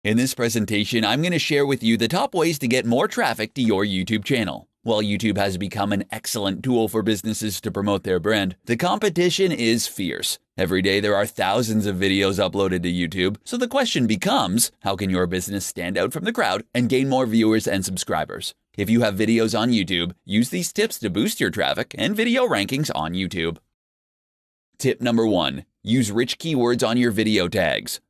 In this presentation, I'm going to share with you the top ways to get more traffic to your YouTube channel. While YouTube has become an excellent tool for businesses to promote their brand, the competition is fierce. Every day there are thousands of videos uploaded to YouTube, so the question becomes, how can your business stand out from the crowd and gain more viewers and subscribers? If you have videos on YouTube, use these tips to boost your traffic and video rankings on YouTube. Tip number 1. Use rich keywords on your video tags.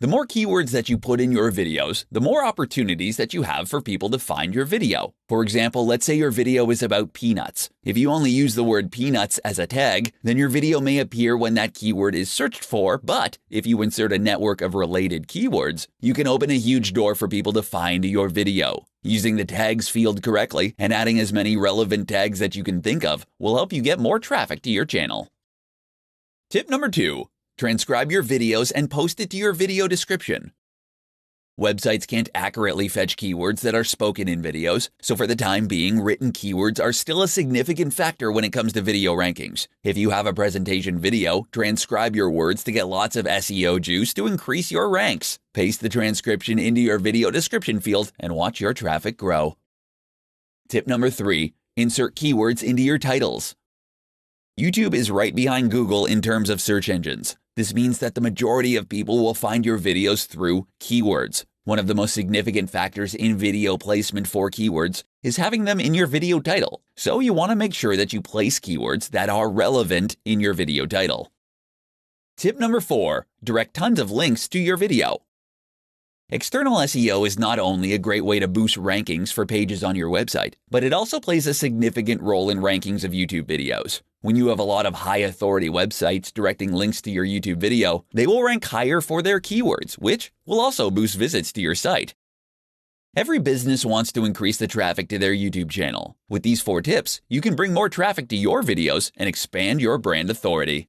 The more keywords that you put in your videos, the more opportunities that you have for people to find your video. For example, let's say your video is about peanuts. If you only use the word peanuts as a tag, then your video may appear when that keyword is searched for, but if you insert a network of related keywords, you can open a huge door for people to find your video. Using the tags field correctly and adding as many relevant tags that you can think of will help you get more traffic to your channel. Tip number 2. Transcribe your videos and post it to your video description. Websites can't accurately fetch keywords that are spoken in videos, so for the time being, written keywords are still a significant factor when it comes to video rankings. If you have a presentation video, transcribe your words to get lots of SEO juice to increase your ranks. Paste the transcription into your video description field and watch your traffic grow. Tip number 3. Insert keywords into your titles. YouTube is right behind Google in terms of search engines. This means that the majority of people will find your videos through keywords. One of the most significant factors in video placement for keywords is having them in your video title. So you want to make sure that you place keywords that are relevant in your video title. Tip number 4. Direct tons of links to your video. External SEO is not only a great way to boost rankings for pages on your website, but it also plays a significant role in rankings of YouTube videos. When you have a lot of high-authority websites directing links to your YouTube video, they will rank higher for their keywords, which will also boost visits to your site. Every business wants to increase the traffic to their YouTube channel. With these 4 tips, you can bring more traffic to your videos and expand your brand authority.